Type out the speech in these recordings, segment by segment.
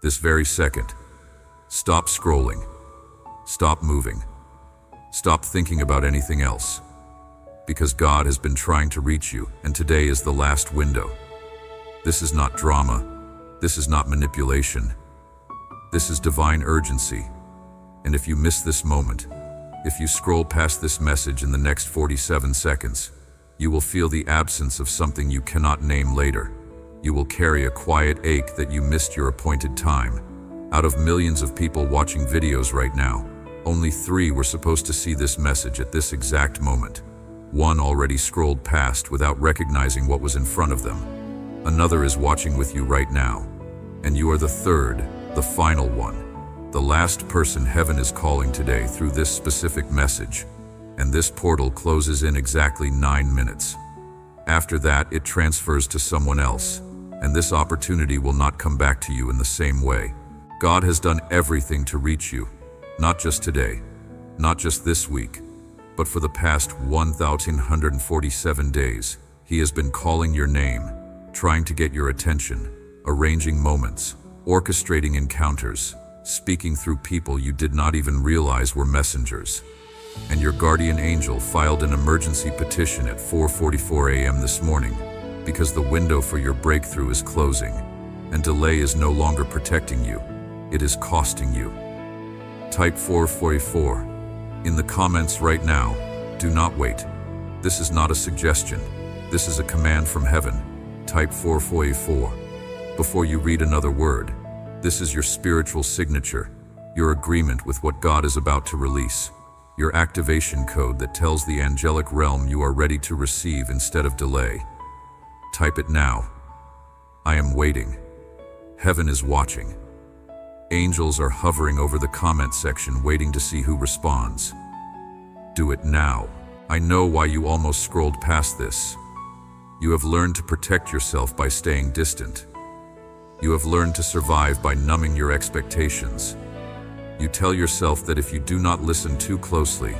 this very second. Stop scrolling. Stop moving. Stop thinking about anything else. Because God has been trying to reach you, and today is the last window. This is not drama. This is not manipulation. This is divine urgency. And if you miss this moment, if you scroll past this message in the next 47 seconds, you will feel the absence of something you cannot name later. You will carry a quiet ache that you missed your appointed time. Out of millions of people watching videos right now, only 3 were supposed to see this message at this exact moment. 1 already scrolled past without recognizing what was in front of them. Another is watching with you right now. And you are the 3rd, the final one. The last person heaven is calling today through this specific message. And this portal closes in exactly 9 minutes. After that, it transfers to someone else. And this opportunity will not come back to you in the same way. God has done everything to reach you. Not just today, not just this week, but for the past 1,147 days, He has been calling your name, trying to get your attention, arranging moments, orchestrating encounters, speaking through people you did not even realize were messengers. And your guardian angel filed an emergency petition at 4:44 a.m. this morning because the window for your breakthrough is closing, and delay is no longer protecting you, it is costing you. Type 444 in the comments right now. Do not wait. This is not a suggestion. This is a command from heaven. Type 444 before you read another word. This is your spiritual signature, your agreement with what God is about to release, your activation code that tells the angelic realm you are ready to receive instead of delay. Type it now. I am waiting. Heaven is watching. Angels are hovering over the comment section waiting to see who responds. Do it now. I know why you almost scrolled past this. You have learned to protect yourself by staying distant. You have learned to survive by numbing your expectations. You tell yourself that if you do not listen too closely,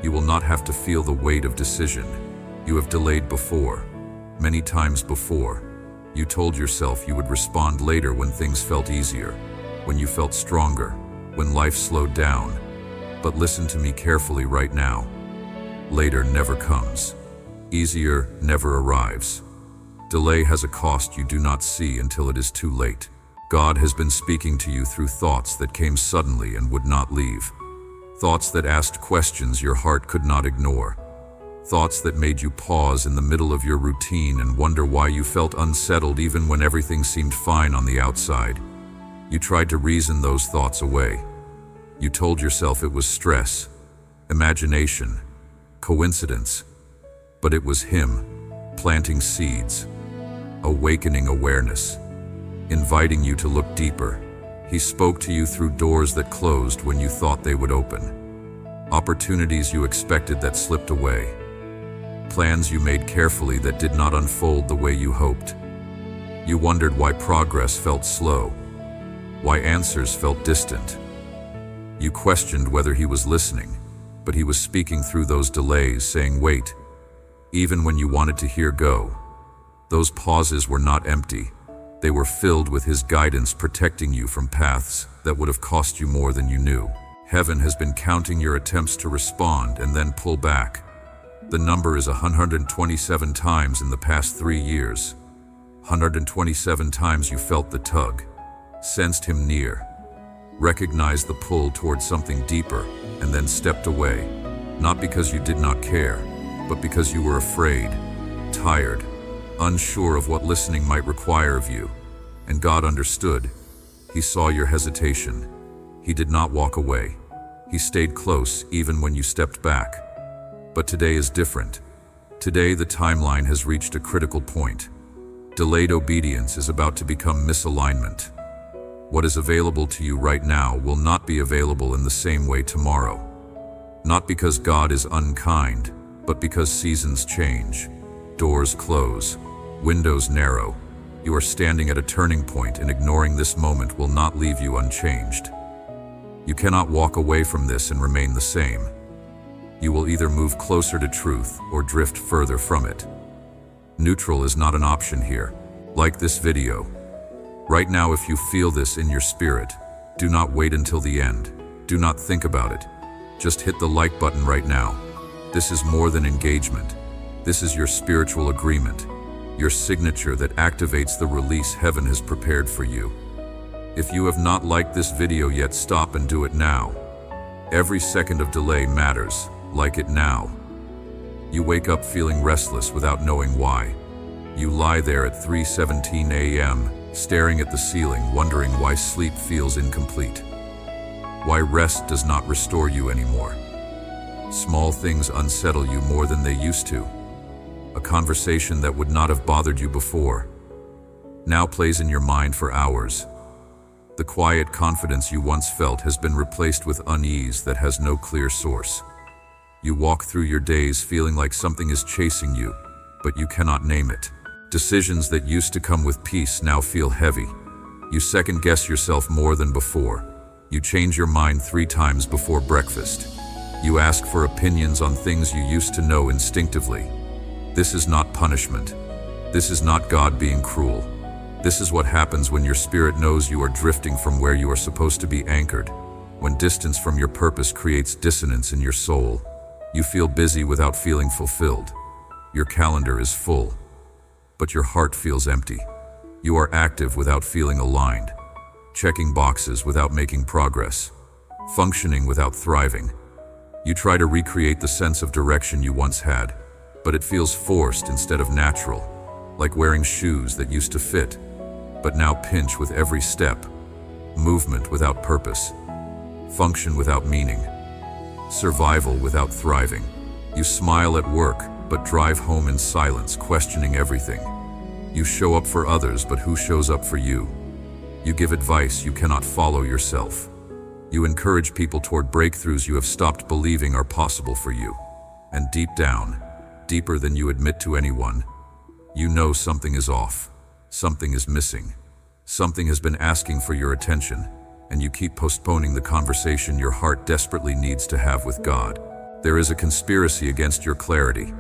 you will not have to feel the weight of decision. You have delayed before, many times before. You told yourself you would respond later when things felt easier, when you felt stronger, when life slowed down. But listen to me carefully right now. Later never comes. Easier never arrives. Delay has a cost you do not see until it is too late. God has been speaking to you through thoughts that came suddenly and would not leave. Thoughts that asked questions your heart could not ignore. Thoughts that made you pause in the middle of your routine and wonder why you felt unsettled even when everything seemed fine on the outside. You tried to reason those thoughts away. You told yourself it was stress, imagination, coincidence. But it was Him, planting seeds, awakening awareness, inviting you to look deeper. He spoke to you through doors that closed when you thought they would open. Opportunities you expected that slipped away. Plans you made carefully that did not unfold the way you hoped. You wondered why progress felt slow, why answers felt distant. You questioned whether He was listening, but He was speaking through those delays, saying, wait, even when you wanted to hear go. Those pauses were not empty. They were filled with His guidance, protecting you from paths that would have cost you more than you knew. Heaven has been counting your attempts to respond and then pull back. The number is 127 times in the past 3 years. 127 times you felt the tug, sensed Him near, recognized the pull towards something deeper, and then stepped away. Not because you did not care, but because you were afraid, tired, unsure of what listening might require of you. And God understood. He saw your hesitation. He did not walk away. He stayed close even when you stepped back. But today is different. Today the timeline has reached a critical point. Delayed obedience is about to become misalignment. What is available to you right now will not be available in the same way tomorrow. Not because God is unkind, but because seasons change, doors close, windows narrow. You are standing at a turning point, and ignoring this moment will not leave you unchanged. You cannot walk away from this and remain the same. You will either move closer to truth or drift further from it. Neutral is not an option here. Like this video. Right now, if you feel this in your spirit, do not wait until the end. Do not think about it. Just hit the like button right now. This is more than engagement. This is your spiritual agreement, your signature that activates the release heaven has prepared for you. If you have not liked this video yet, stop and do it now. Every second of delay matters. Like it now. You wake up feeling restless without knowing why. You lie there at 3:17 a.m., staring at the ceiling, wondering why sleep feels incomplete. Why rest does not restore you anymore. Small things unsettle you more than they used to. A conversation that would not have bothered you before now plays in your mind for hours. The quiet confidence you once felt has been replaced with unease that has no clear source. You walk through your days feeling like something is chasing you, but you cannot name it. Decisions that used to come with peace now feel heavy. You second-guess yourself more than before. You change your mind 3 times before breakfast. You ask for opinions on things you used to know instinctively. This is not punishment. This is not God being cruel. This is what happens when your spirit knows you are drifting from where you are supposed to be anchored. When distance from your purpose creates dissonance in your soul, you feel busy without feeling fulfilled. Your calendar is full, but your heart feels empty. You are active without feeling aligned, checking boxes without making progress, functioning without thriving. You try to recreate the sense of direction you once had, but it feels forced instead of natural, like wearing shoes that used to fit, but now pinch with every step. Movement without purpose, function without meaning, survival without thriving. You smile at work, but drive home in silence, questioning everything. You show up for others, but who shows up for you? You give advice you cannot follow yourself. You encourage people toward breakthroughs you have stopped believing are possible for you. And deep down, deeper than you admit to anyone, you know something is off. Something is missing. Something has been asking for your attention, and you keep postponing the conversation your heart desperately needs to have with God. There is a conspiracy against your clarity.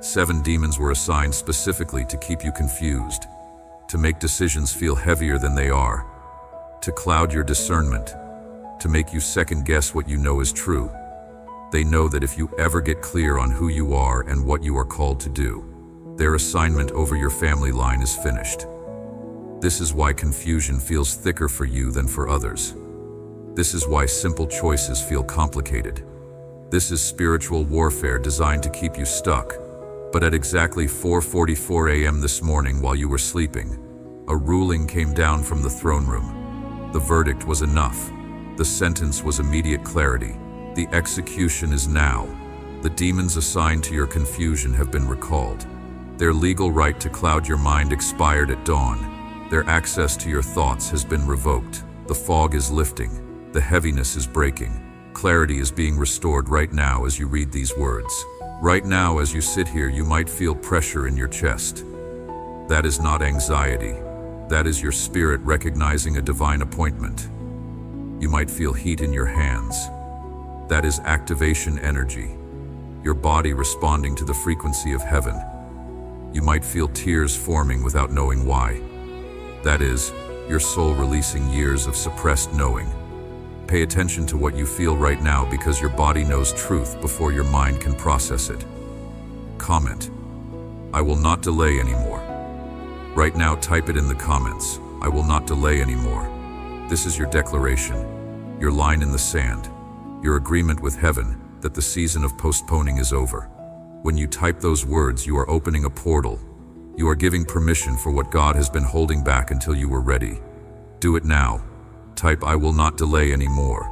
7 demons were assigned specifically to keep you confused, to make decisions feel heavier than they are, to cloud your discernment, to make you second-guess what you know is true. They know that if you ever get clear on who you are and what you are called to do, their assignment over your family line is finished. This is why confusion feels thicker for you than for others. This is why simple choices feel complicated. This is spiritual warfare designed to keep you stuck. But at exactly 4:44 a.m. this morning, while you were sleeping, a ruling came down from the throne room. The verdict was enough. The sentence was immediate clarity. The execution is now. The demons assigned to your confusion have been recalled. Their legal right to cloud your mind expired at dawn. Their access to your thoughts has been revoked. The fog is lifting. The heaviness is breaking. Clarity is being restored right now as you read these words. Right now, as you sit here, you might feel pressure in your chest. That is not anxiety. That is your spirit recognizing a divine appointment. You might feel heat in your hands. That is activation energy, your body responding to the frequency of heaven. You might feel tears forming without knowing why. That is your soul releasing years of suppressed knowing. Pay attention to what you feel right now, because your body knows truth before your mind can process it. Comment, "I will not delay anymore." Right now, type it in the comments. I will not delay anymore. This is your declaration, your line in the sand, your agreement with heaven that the season of postponing is over. When you type those words, you are opening a portal. You are giving permission for what God has been holding back until you were ready. Do it now. Type, "I will not delay anymore."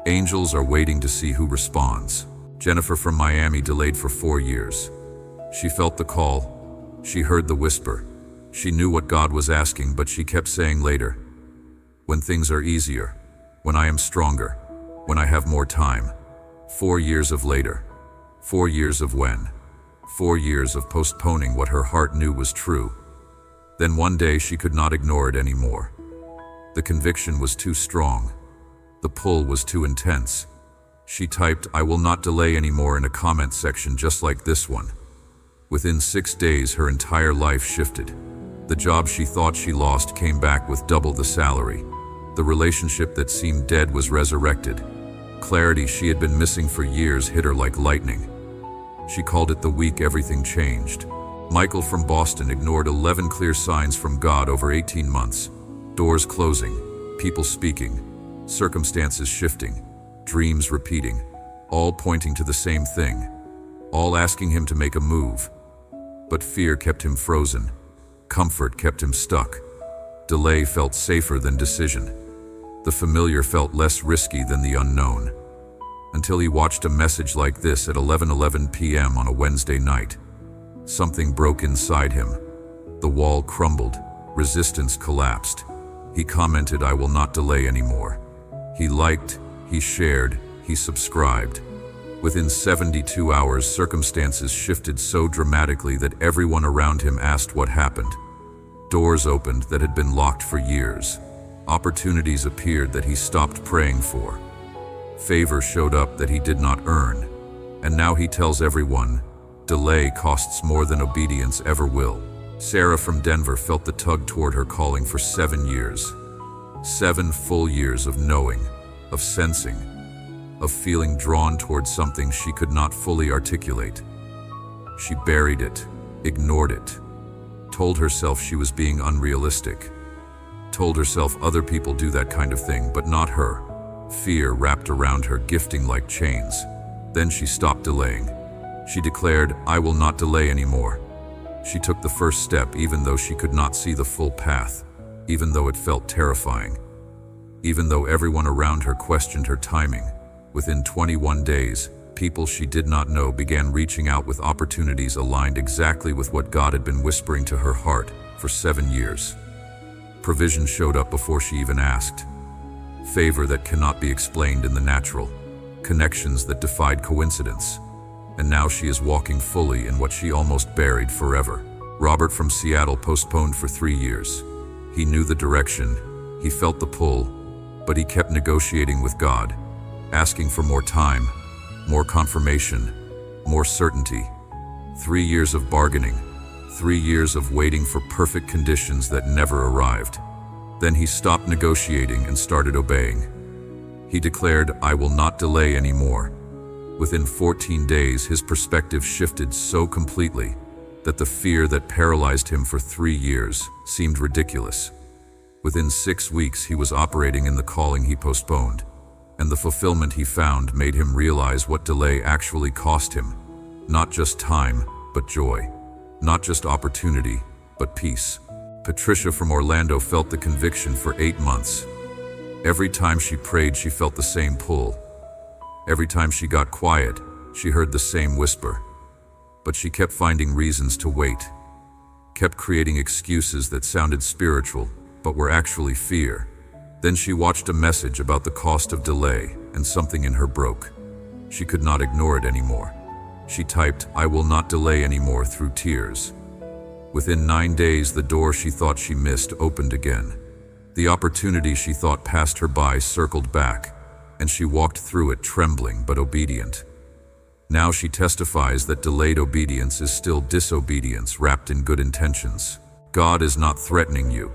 Angels are waiting to see who responds. Jennifer from Miami delayed for 4 years. She felt the call. She heard the whisper. She knew what God was asking, but she kept saying later. When things are easier, when I am stronger, when I have more time. 4 years of later. 4 years of when. 4 years of postponing what her heart knew was true. Then one day she could not ignore it anymore. The conviction was too strong. The pull was too intense. She typed, "I will not delay anymore," in a comment section just like this one. Within 6 days, her entire life shifted. The job she thought she lost came back with double the salary. The relationship that seemed dead was resurrected. Clarity she had been missing for years hit her like lightning. She called it the week everything changed. Michael from Boston ignored 11 clear signs from God over 18 months. Doors closing, people speaking, circumstances shifting, dreams repeating, all pointing to the same thing, all asking him to make a move. But fear kept him frozen. Comfort kept him stuck. Delay felt safer than decision. The familiar felt less risky than the unknown. Until he watched a message like this at 11:11 p.m. on a Wednesday night. Something broke inside him. The wall crumbled. Resistance collapsed. He commented, "I will not delay anymore." He liked, he shared, he subscribed. Within 72 hours, circumstances shifted so dramatically that everyone around him asked what happened. Doors opened that had been locked for years. Opportunities appeared that he stopped praying for. Favor showed up that he did not earn. And now he tells everyone, delay costs more than obedience ever will. Sarah from Denver felt the tug toward her calling for 7 years. 7 full years of knowing, of sensing, of feeling drawn toward something she could not fully articulate. She buried it, ignored it, told herself she was being unrealistic, told herself other people do that kind of thing, but not her. Fear wrapped around her, gifting like chains. Then she stopped delaying. She declared, "I will not delay anymore." She took the first step even though she could not see the full path, even though it felt terrifying, even though everyone around her questioned her timing. Within 21 days, people she did not know began reaching out with opportunities aligned exactly with what God had been whispering to her heart for 7 years. Provision showed up before she even asked. Favor that cannot be explained in the natural. Connections that defied coincidence. And now she is walking fully in what she almost buried forever. Robert from Seattle postponed for 3 years. He knew the direction, he felt the pull, but he kept negotiating with God, asking for more time, more confirmation, more certainty. 3 years of bargaining, 3 years of waiting for perfect conditions that never arrived. Then he stopped negotiating and started obeying. He declared, "I will not delay anymore." Within 14 days, his perspective shifted so completely that the fear that paralyzed him for 3 years seemed ridiculous. Within 6 weeks, he was operating in the calling he postponed, and the fulfillment he found made him realize what delay actually cost him. Not just time, but joy. Not just opportunity, but peace. Patricia from Orlando felt the conviction for 8 months. Every time she prayed, she felt the same pull. Every time she got quiet, she heard the same whisper. But she kept finding reasons to wait, kept creating excuses that sounded spiritual, but were actually fear. Then she watched a message about the cost of delay, and something in her broke. She could not ignore it anymore. She typed, "I will not delay anymore," through tears. Within 9 days, the door she thought she missed opened again. The opportunity she thought passed her by circled back, and she walked through it trembling but obedient. Now she testifies that delayed obedience is still disobedience wrapped in good intentions. God is not threatening you.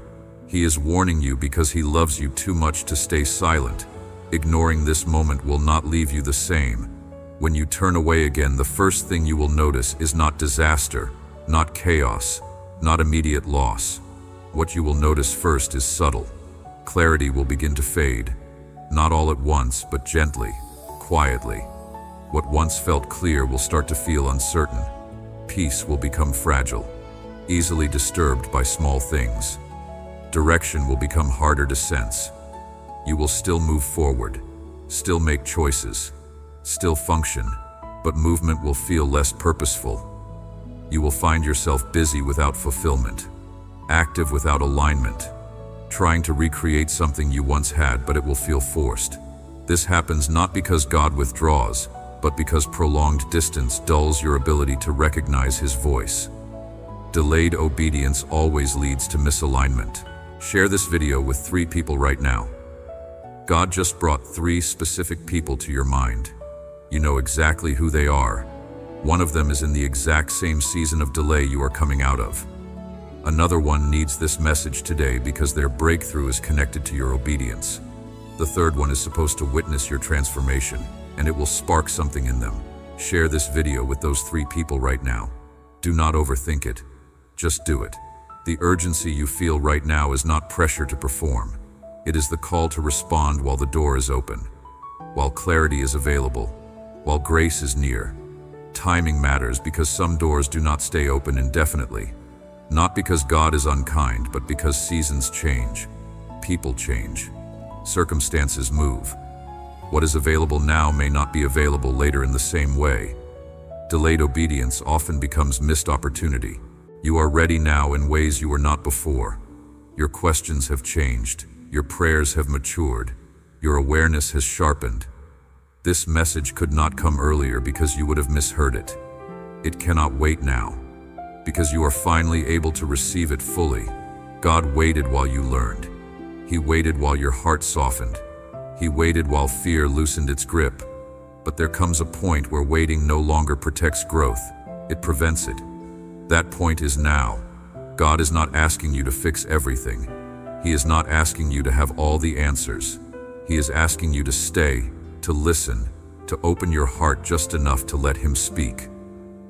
He is warning you because He loves you too much to stay silent. Ignoring this moment will not leave you the same. When you turn away again, the first thing you will notice is not disaster, not chaos, not immediate loss. What you will notice first is subtle. Clarity will begin to fade. Not all at once, but gently, quietly. What once felt clear will start to feel uncertain. Peace will become fragile, easily disturbed by small things. Direction will become harder to sense. You will still move forward, still make choices, still function, but movement will feel less purposeful. You will find yourself busy without fulfillment, active without alignment, trying to recreate something you once had, but it will feel forced. This happens not because God withdraws, but because prolonged distance dulls your ability to recognize His voice. Delayed obedience always leads to misalignment. Share this video with 3 people right now. God just brought 3 specific people to your mind. You know exactly who they are. One of them is in the exact same season of delay you are coming out of. Another one needs this message today because their breakthrough is connected to your obedience. The third one is supposed to witness your transformation, and it will spark something in them. Share this video with those 3 people right now. Do not overthink it. Just do it. The urgency you feel right now is not pressure to perform. It is the call to respond while the door is open, while clarity is available, while grace is near. Timing matters because some doors do not stay open indefinitely. Not because God is unkind, but because seasons change, people change, circumstances move. What is available now may not be available later in the same way. Delayed obedience often becomes missed opportunity. You are ready now in ways you were not before. Your questions have changed. Your prayers have matured. Your awareness has sharpened. This message could not come earlier because you would have misheard it. It cannot wait now, because you are finally able to receive it fully. God waited while you learned. He waited while your heart softened. He waited while fear loosened its grip. But there comes a point where waiting no longer protects growth. It prevents it. That point is now. God is not asking you to fix everything. He is not asking you to have all the answers. He is asking you to stay, to listen, to open your heart just enough to let Him speak.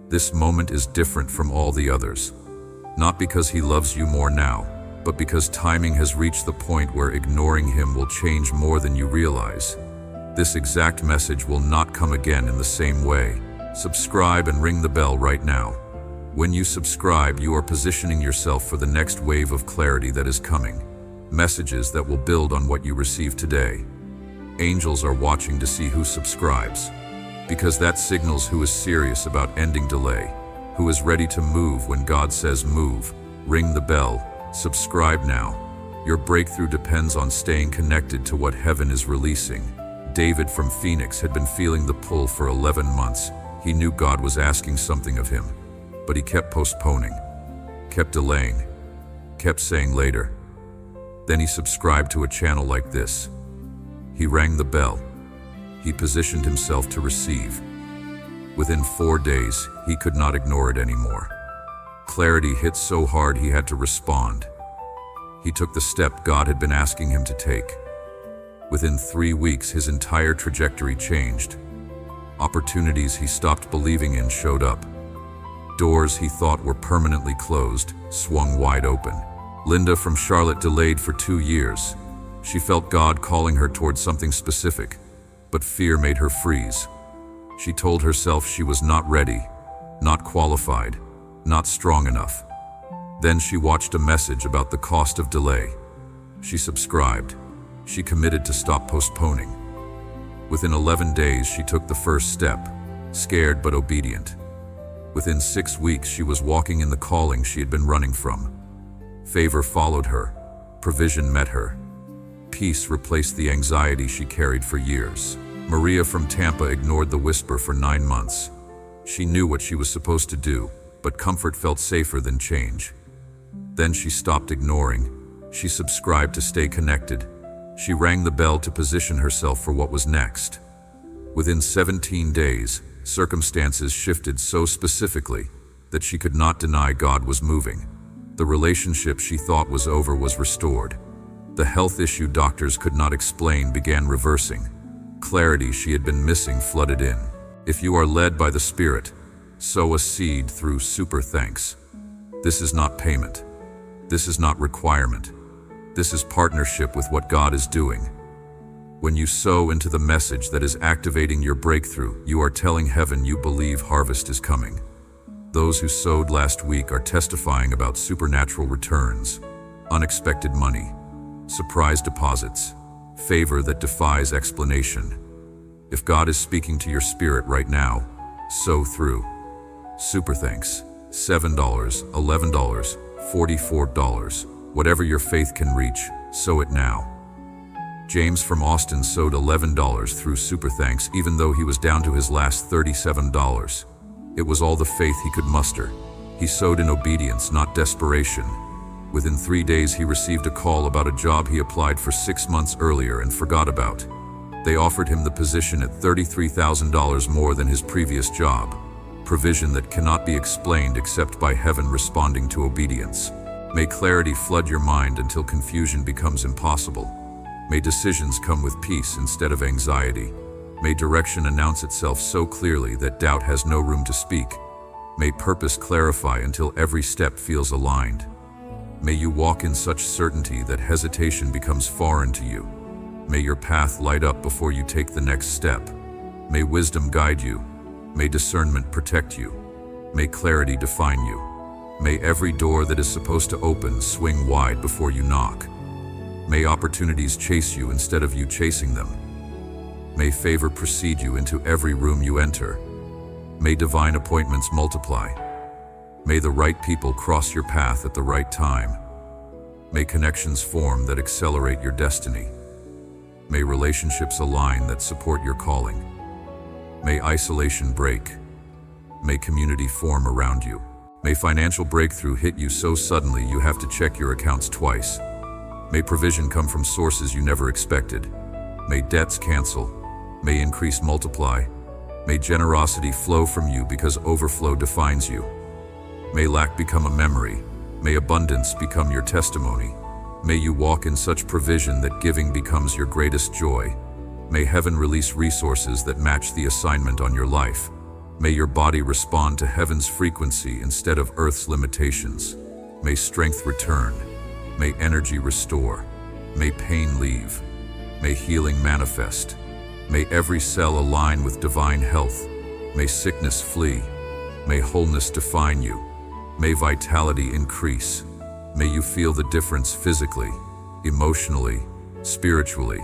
This moment is different from all the others. Not because He loves you more now, but because timing has reached the point where ignoring Him will change more than you realize. This exact message will not come again in the same way. Subscribe and ring the bell right now. When you subscribe, you are positioning yourself for the next wave of clarity that is coming. Messages that will build on what you receive today. Angels are watching to see who subscribes, because that signals who is serious about ending delay, who is ready to move when God says move. Ring the bell. Subscribe now. Your breakthrough depends on staying connected to what heaven is releasing. David from Phoenix had been feeling the pull for 11 months. He knew God was asking something of him, but he kept postponing, kept delaying, kept saying later. Then he subscribed to a channel like this. He rang the bell. He positioned himself to receive. Within 4 days, he could not ignore it anymore. Clarity hit so hard he had to respond. He took the step God had been asking him to take. Within 3 weeks, his entire trajectory changed. Opportunities he stopped believing in showed up. Doors he thought were permanently closed swung wide open. Linda from Charlotte delayed for 2 years. She felt God calling her towards something specific, but fear made her freeze. She told herself she was not ready, not qualified, not strong enough. Then she watched a message about the cost of delay. She subscribed. She committed to stop postponing. Within 11 days, she took the first step, scared but obedient. Within 6 weeks, she was walking in the calling she had been running from. Favor followed her. Provision met her. Peace replaced the anxiety she carried for years. Maria from Tampa ignored the whisper for 9 months. She knew what she was supposed to do, but comfort felt safer than change. Then she stopped ignoring. She subscribed to stay connected. She rang the bell to position herself for what was next. Within 17 days, circumstances shifted so specifically that she could not deny God was moving. The relationship she thought was over was restored. The health issue doctors could not explain began reversing. Clarity she had been missing flooded in. If you are led by the Spirit, sow a seed through super thanks. This is not payment. This is not requirement. This is partnership with what God is doing. When you sow into the message that is activating your breakthrough, you are telling heaven you believe harvest is coming. Those who sowed last week are testifying about supernatural returns, unexpected money, surprise deposits, favor that defies explanation. If God is speaking to your spirit right now, sow through. Super thanks. $7, $11, $44. Whatever your faith can reach, sow it now. James from Austin sowed $11 through super thanks even though he was down to his last $37. It was all the faith he could muster. He sowed in obedience, not desperation. Within 3 days, he received a call about a job he applied for 6 months earlier and forgot about. They offered him the position at $33,000 more than his previous job. Provision that cannot be explained except by heaven responding to obedience. May clarity flood your mind until confusion becomes impossible. May decisions come with peace instead of anxiety. May direction announce itself so clearly that doubt has no room to speak. May purpose clarify until every step feels aligned. May you walk in such certainty that hesitation becomes foreign to you. May your path light up before you take the next step. May wisdom guide you. May discernment protect you. May clarity define you. May every door that is supposed to open swing wide before you knock. May opportunities chase you instead of you chasing them. May favor precede you into every room you enter. May divine appointments multiply. May the right people cross your path at the right time. May connections form that accelerate your destiny. May relationships align that support your calling. May isolation break. May community form around you. May financial breakthrough hit you so suddenly you have to check your accounts twice. May provision come from sources you never expected. May debts cancel. May increase multiply. May generosity flow from you because overflow defines you. May lack become a memory. May abundance become your testimony. May you walk in such provision that giving becomes your greatest joy. May heaven release resources that match the assignment on your life. May your body respond to heaven's frequency instead of earth's limitations. May strength return. May energy restore. May pain leave. May healing manifest. May every cell align with divine health. May sickness flee. May wholeness define you. May vitality increase. May you feel the difference physically, emotionally, spiritually.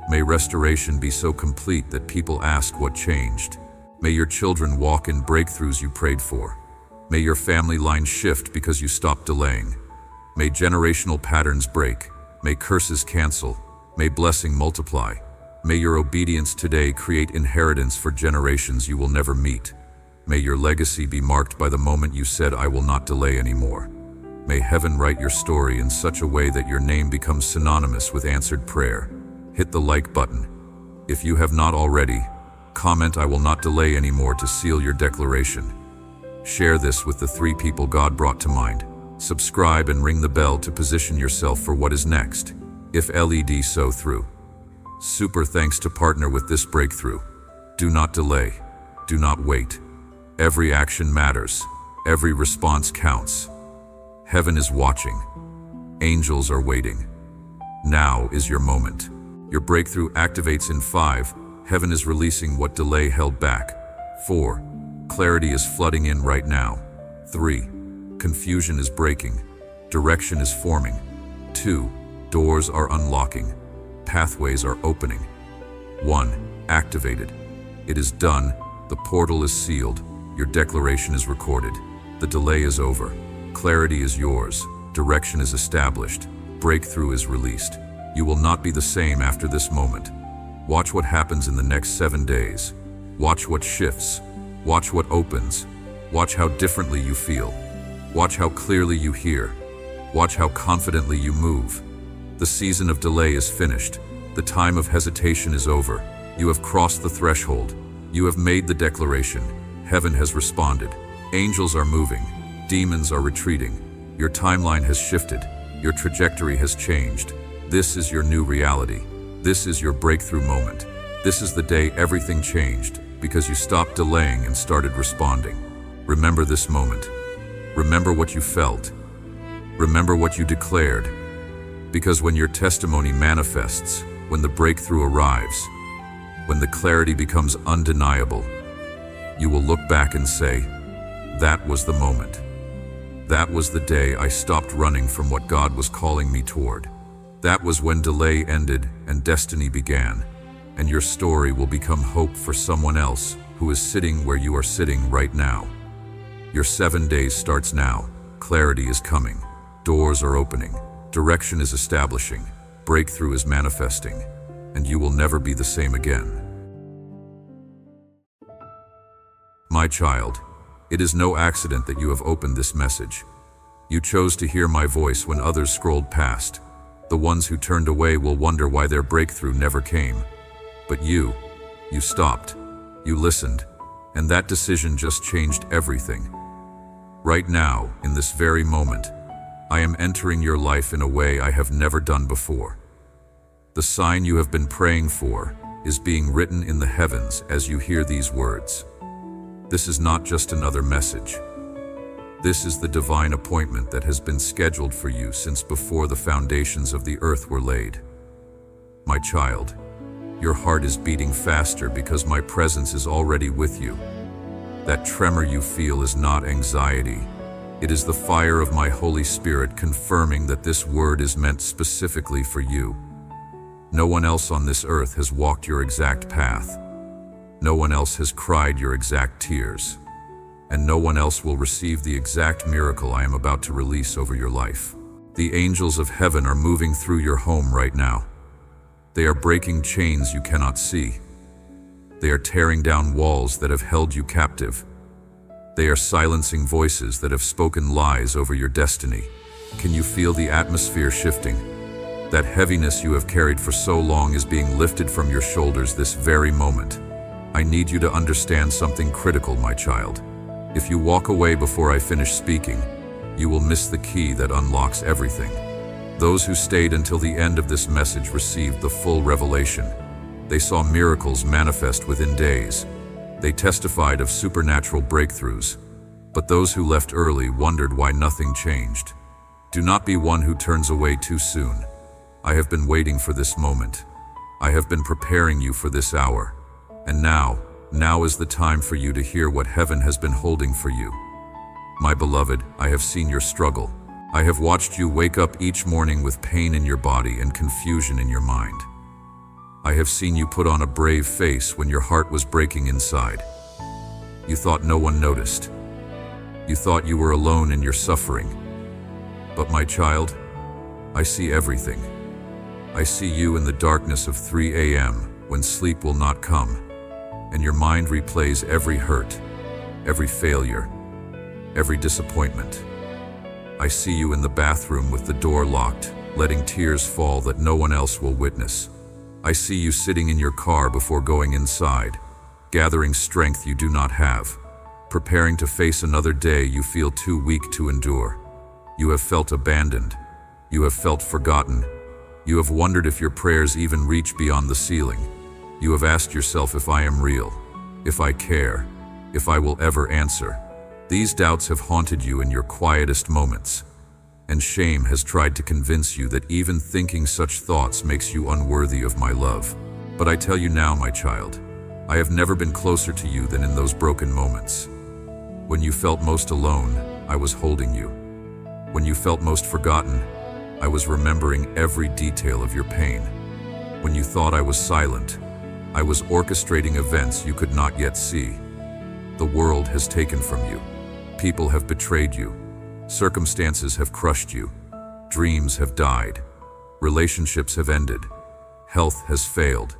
May restoration be so complete that people ask what changed. May your children walk in breakthroughs you prayed for. May your family line shift because you stopped delaying. May generational patterns break. May curses cancel. May blessing multiply. May your obedience today create inheritance for generations you will never meet. May your legacy be marked by the moment you said, "I will not delay anymore." May heaven write your story in such a way that your name becomes synonymous with answered prayer. Hit the like button. If you have not already, comment "I will not delay anymore" to seal your declaration. Share this with the 3 people God brought to mind. Subscribe and ring the bell to position yourself for what is next. If LED so through. Super thanks to partner with this breakthrough. Do not delay. Do not wait. Every action matters. Every response counts. Heaven is watching. Angels are waiting. Now is your moment. Your breakthrough activates in 5. Heaven is releasing what delay held back. 4. Clarity is flooding in right now. 3. Confusion is breaking. Direction is forming. 2. Doors are unlocking. Pathways are opening. 1. Activated. It is done. The portal is sealed. Your declaration is recorded. The delay is over. Clarity is yours. Direction is established. Breakthrough is released. You will not be the same after this moment. Watch what happens in the next 7 days. Watch what shifts. Watch what opens. Watch how differently you feel. Watch how clearly you hear. Watch how confidently you move. The season of delay is finished. The time of hesitation is over. You have crossed the threshold. You have made the declaration. Heaven has responded. Angels are moving. Demons are retreating. Your timeline has shifted. Your trajectory has changed. This is your new reality. This is your breakthrough moment. This is the day everything changed because you stopped delaying and started responding. Remember this moment. Remember what you felt. Remember what you declared. Because when your testimony manifests, when the breakthrough arrives, when the clarity becomes undeniable, you will look back and say, "That was the moment. That was the day I stopped running from what God was calling me toward. That was when delay ended and destiny began." And your story will become hope for someone else who is sitting where you are sitting right now. Your 7 days starts now. Clarity is coming. Doors are opening. Direction is establishing. Breakthrough is manifesting. And you will never be the same again. My child, it is no accident that you have opened this message. You chose to hear my voice when others scrolled past. The ones who turned away will wonder why their breakthrough never came. But you stopped. You listened. And that decision just changed everything. Right now, in this very moment, I am entering your life in a way I have never done before. The sign you have been praying for is being written in the heavens as you hear these words. This is not just another message. This is the divine appointment that has been scheduled for you since before the foundations of the earth were laid. My child, your heart is beating faster because my presence is already with you. That tremor you feel is not anxiety. It is the fire of my Holy Spirit confirming that this word is meant specifically for you. No one else on this earth has walked your exact path. No one else has cried your exact tears. And no one else will receive the exact miracle I am about to release over your life. The angels of heaven are moving through your home right now. They are breaking chains you cannot see. They are tearing down walls that have held you captive. They are silencing voices that have spoken lies over your destiny. Can you feel the atmosphere shifting? That heaviness you have carried for so long is being lifted from your shoulders this very moment. I need you to understand something critical, my child. If you walk away before I finish speaking, you will miss the key that unlocks everything. Those who stayed until the end of this message received the full revelation. They saw miracles manifest within days. They testified of supernatural breakthroughs. But those who left early wondered why nothing changed. Do not be one who turns away too soon. I have been waiting for this moment. I have been preparing you for this hour. And now is the time for you to hear what heaven has been holding for you. My beloved, I have seen your struggle. I have watched you wake up each morning with pain in your body and confusion in your mind. I have seen you put on a brave face when your heart was breaking inside. You thought no one noticed. You thought you were alone in your suffering. But my child, I see everything. I see you in the darkness of 3 a.m. when sleep will not come, and your mind replays every hurt, every failure, every disappointment. I see you in the bathroom with the door locked, letting tears fall that no one else will witness. I see you sitting in your car before going inside, gathering strength you do not have, preparing to face another day you feel too weak to endure. You have felt abandoned. You have felt forgotten. You have wondered if your prayers even reach beyond the ceiling. You have asked yourself if I am real, if I care, if I will ever answer. These doubts have haunted you in your quietest moments, and shame has tried to convince you that even thinking such thoughts makes you unworthy of my love. But I tell you now, my child, I have never been closer to you than in those broken moments. When you felt most alone, I was holding you. When you felt most forgotten, I was remembering every detail of your pain. When you thought I was silent, I was orchestrating events you could not yet see. The world has taken from you. People have betrayed you. Circumstances have crushed you. Dreams have died. Relationships have ended. Health has failed.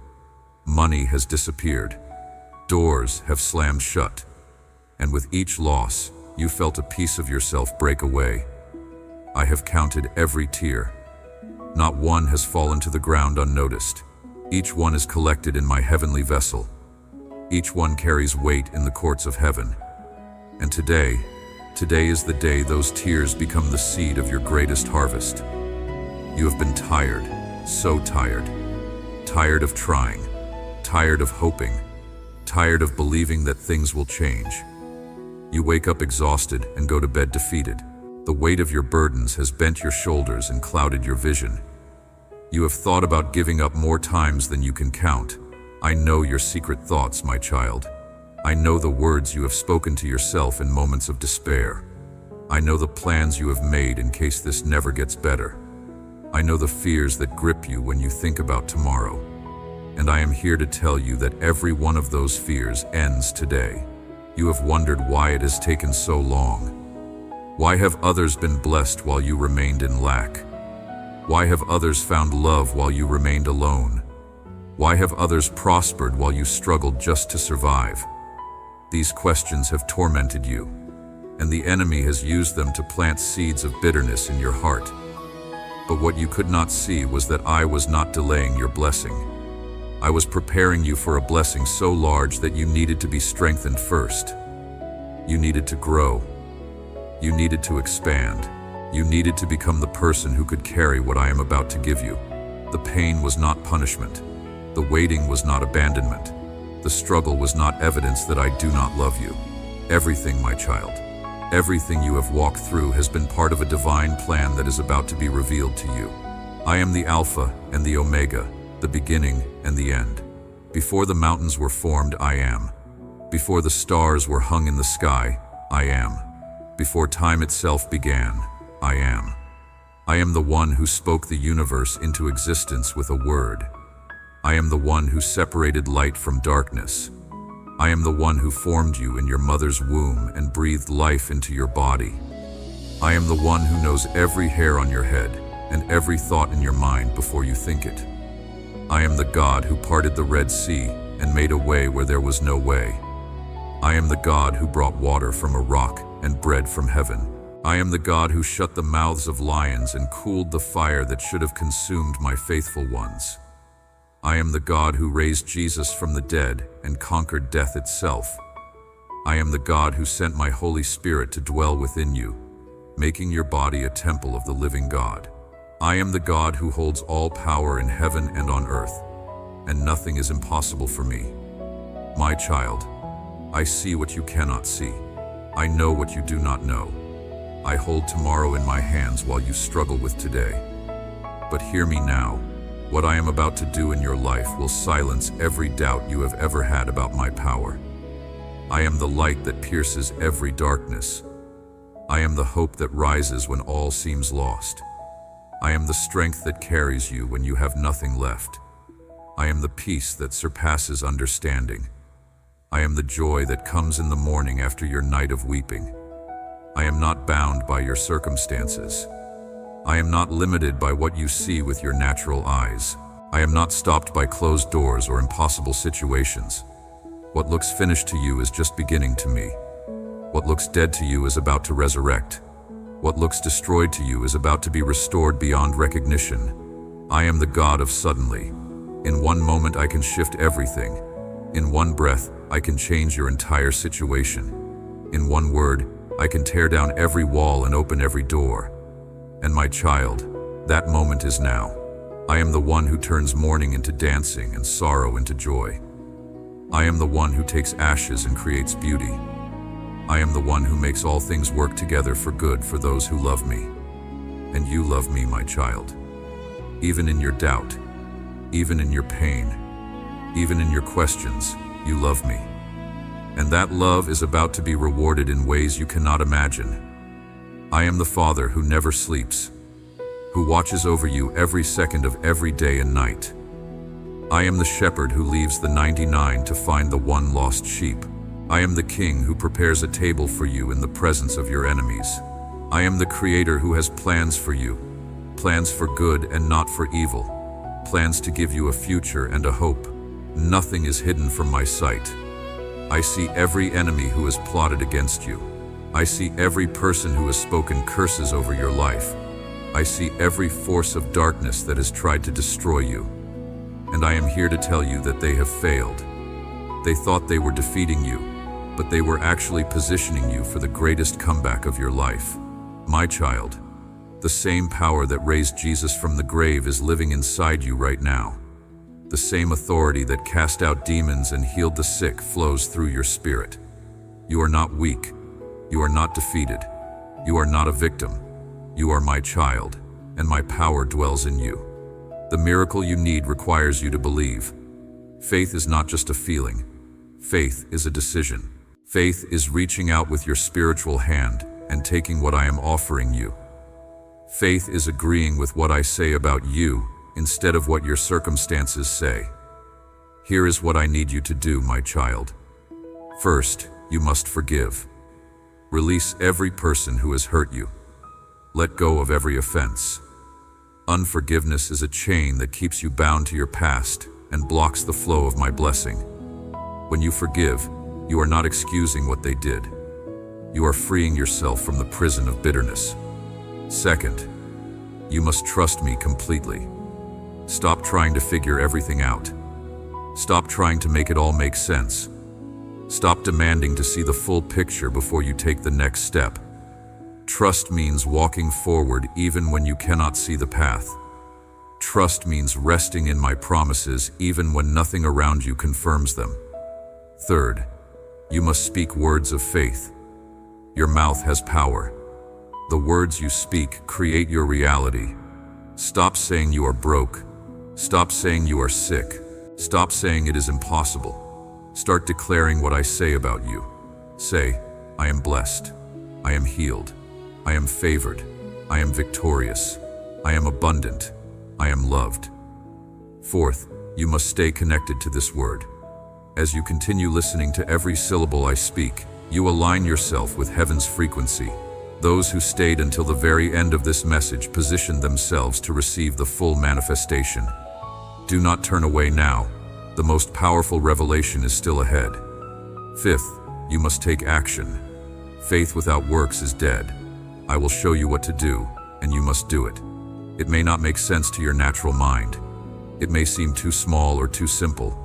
Money has disappeared. Doors have slammed shut. And with each loss, you felt a piece of yourself break away. I have counted every tear. Not one has fallen to the ground unnoticed. Each one is collected in my heavenly vessel. Each one carries weight in the courts of heaven. And today is the day those tears become the seed of your greatest harvest. You have been tired, so tired. Tired of trying, tired of hoping, tired of believing that things will change. You wake up exhausted and go to bed defeated. The weight of your burdens has bent your shoulders and clouded your vision. You have thought about giving up more times than you can count. I know your secret thoughts, my child. I know the words you have spoken to yourself in moments of despair. I know the plans you have made in case this never gets better. I know the fears that grip you when you think about tomorrow. And I am here to tell you that every one of those fears ends today. You have wondered why it has taken so long. Why have others been blessed while you remained in lack? Why have others found love while you remained alone? Why have others prospered while you struggled just to survive? These questions have tormented you, and the enemy has used them to plant seeds of bitterness in your heart. But what you could not see was that I was not delaying your blessing. I was preparing you for a blessing so large that you needed to be strengthened first. You needed to grow. You needed to expand. You needed to become the person who could carry what I am about to give you. The pain was not punishment. The waiting was not abandonment. The struggle was not evidence that I do not love you. Everything, my child, everything you have walked through has been part of a divine plan that is about to be revealed to you. I am the Alpha and the Omega, the beginning and the end. Before the mountains were formed, I am. Before the stars were hung in the sky, I am. Before time itself began, I am. I am the one who spoke the universe into existence with a word. I am the one who separated light from darkness. I am the one who formed you in your mother's womb and breathed life into your body. I am the one who knows every hair on your head and every thought in your mind before you think it. I am the God who parted the Red Sea and made a way where there was no way. I am the God who brought water from a rock and bread from heaven. I am the God who shut the mouths of lions and cooled the fire that should have consumed my faithful ones. I am the God who raised Jesus from the dead and conquered death itself. I am the God who sent my Holy Spirit to dwell within you, making your body a temple of the living God. I am the God who holds all power in heaven and on earth, and nothing is impossible for me. My child, I see what you cannot see. I know what you do not know. I hold tomorrow in my hands while you struggle with today. But hear me now. What I am about to do in your life will silence every doubt you have ever had about my power. I am the light that pierces every darkness. I am the hope that rises when all seems lost. I am the strength that carries you when you have nothing left. I am the peace that surpasses understanding. I am the joy that comes in the morning after your night of weeping. I am not bound by your circumstances. I am not limited by what you see with your natural eyes. I am not stopped by closed doors or impossible situations. What looks finished to you is just beginning to me. What looks dead to you is about to resurrect. What looks destroyed to you is about to be restored beyond recognition. I am the God of suddenly. In one moment I can shift everything. In one breath, I can change your entire situation. In one word, I can tear down every wall and open every door. And my child, that moment is now. I am the one who turns mourning into dancing and sorrow into joy. I am the one who takes ashes and creates beauty. I am the one who makes all things work together for good for those who love me. And you love me, my child. Even in your doubt, even in your pain, even in your questions, you love me. And that love is about to be rewarded in ways you cannot imagine. I am the Father who never sleeps, who watches over you every second of every day and night. I am the shepherd who leaves the 99 to find the one lost sheep. I am the King who prepares a table for you in the presence of your enemies. I am the Creator who has plans for you, plans for good and not for evil, plans to give you a future and a hope. Nothing is hidden from my sight. I see every enemy who has plotted against you. I see every person who has spoken curses over your life. I see every force of darkness that has tried to destroy you. And I am here to tell you that they have failed. They thought they were defeating you, but they were actually positioning you for the greatest comeback of your life. My child, the same power that raised Jesus from the grave is living inside you right now. The same authority that cast out demons and healed the sick flows through your spirit. You are not weak. You are not defeated. You are not a victim. You are my child, and my power dwells in you. The miracle you need requires you to believe. Faith is not just a feeling. Faith is a decision. Faith is reaching out with your spiritual hand and taking what I am offering you. Faith is agreeing with what I say about you instead of what your circumstances say. Here is what I need you to do, my child. First, you must forgive. Release every person who has hurt you. Let go of every offense. Unforgiveness is a chain that keeps you bound to your past and blocks the flow of my blessing. When you forgive, you are not excusing what they did. You are freeing yourself from the prison of bitterness. Second, you must trust me completely. Stop trying to figure everything out. Stop trying to make it all make sense. Stop demanding to see the full picture before you take the next step. Trust means walking forward even when you cannot see the path. Trust means resting in my promises even when nothing around you confirms them. Third, you must speak words of faith. Your mouth has power. The words you speak create your reality. Stop saying you are broke. Stop saying you are sick. Stop saying it is impossible. Start declaring what I say about you. Say, I am blessed. I am healed. I am favored. I am victorious. I am abundant. I am loved. Fourth, you must stay connected to this word. As you continue listening to every syllable I speak, you align yourself with heaven's frequency. Those who stayed until the very end of this message positioned themselves to receive the full manifestation. Do not turn away now. The most powerful revelation is still ahead. Fifth, you must take action. Faith without works is dead. I will show you what to do, and you must do it. It may not make sense to your natural mind. It may seem too small or too simple.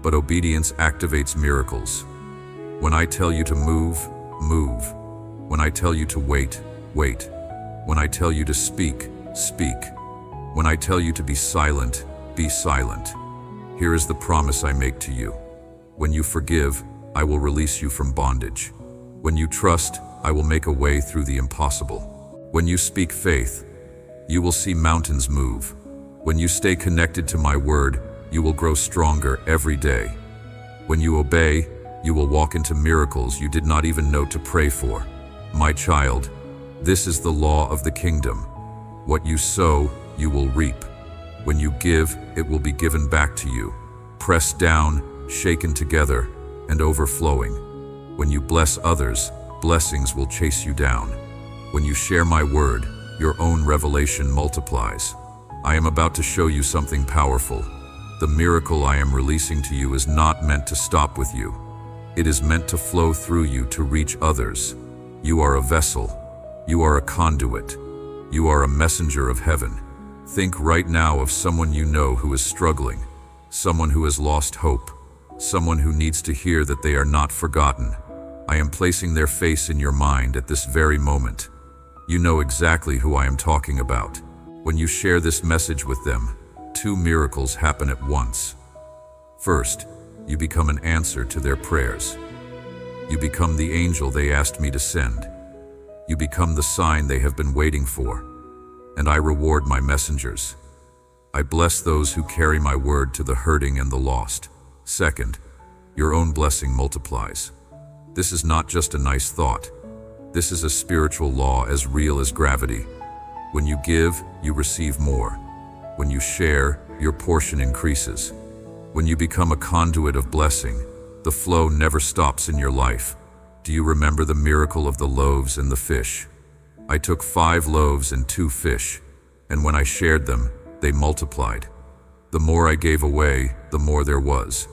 But obedience activates miracles. When I tell you to move, move. When I tell you to wait, wait. When I tell you to speak, speak. When I tell you to be silent, be silent. Here is the promise I make to you. When you forgive, I will release you from bondage. When you trust, I will make a way through the impossible. When you speak faith, you will see mountains move. When you stay connected to my word, you will grow stronger every day. When you obey, you will walk into miracles you did not even know to pray for. My child, this is the law of the kingdom. What you sow, you will reap. When you give, it will be given back to you, pressed down, shaken together, and overflowing. When you bless others, blessings will chase you down. When you share my word, your own revelation multiplies. I am about to show you something powerful. The miracle I am releasing to you is not meant to stop with you. It is meant to flow through you to reach others. You are a vessel. You are a conduit. You are a messenger of heaven. Think right now of someone you know who is struggling, someone who has lost hope, someone who needs to hear that they are not forgotten. I am placing their face in your mind at this very moment. You know exactly who I am talking about. When you share this message with them, two miracles happen at once. First, you become an answer to their prayers. You become the angel they asked me to send. You become the sign they have been waiting for. And I reward my messengers. I bless those who carry my word to the hurting and the lost. Second, your own blessing multiplies. This is not just a nice thought. This is a spiritual law as real as gravity. When you give, you receive more. When you share, your portion increases. When you become a conduit of blessing, the flow never stops in your life. Do you remember the miracle of the loaves and the fish? I took 5 loaves and 2 fish, and when I shared them, they multiplied. The more I gave away, the more there was.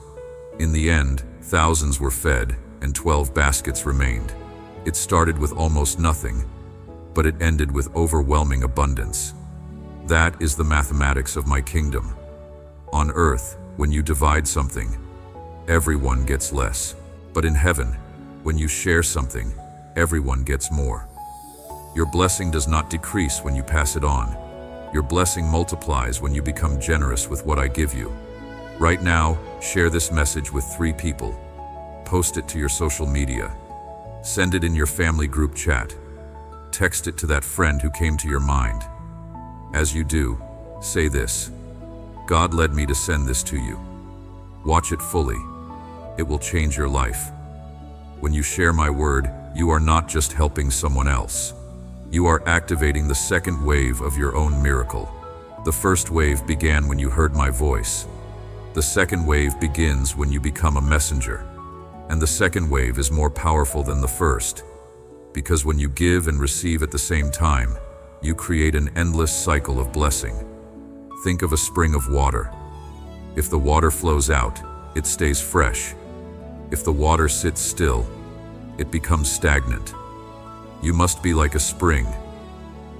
In the end, thousands were fed, and 12 baskets remained. It started with almost nothing, but it ended with overwhelming abundance. That is the mathematics of my kingdom. On earth, when you divide something, everyone gets less. But in heaven, when you share something, everyone gets more. Your blessing does not decrease when you pass it on. Your blessing multiplies when you become generous with what I give you. Right now, share this message with 3 people. Post it to your social media. Send it in your family group chat. Text it to that friend who came to your mind. As you do, say this: God led me to send this to you. Watch it fully. It will change your life. When you share my word, you are not just helping someone else. You are activating the second wave of your own miracle. The first wave began when you heard my voice. The second wave begins when you become a messenger. And the second wave is more powerful than the first. Because when you give and receive at the same time, you create an endless cycle of blessing. Think of a spring of water. If the water flows out, it stays fresh. If the water sits still, it becomes stagnant. You must be like a spring.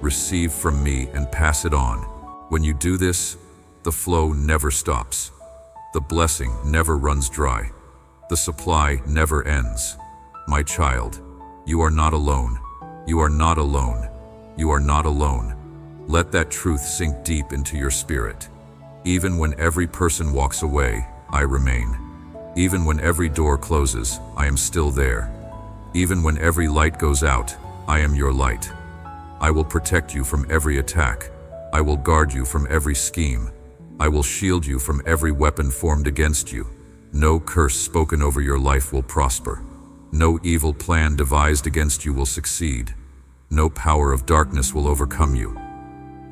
Receive from me and pass it on. When you do this, the flow never stops. The blessing never runs dry. The supply never ends. My child, you are not alone. You are not alone. You are not alone. Let that truth sink deep into your spirit. Even when every person walks away, I remain. Even when every door closes, I am still there. Even when every light goes out, I am your light. I will protect you from every attack. I will guard you from every scheme. I will shield you from every weapon formed against you. No curse spoken over your life will prosper. No evil plan devised against you will succeed. No power of darkness will overcome you.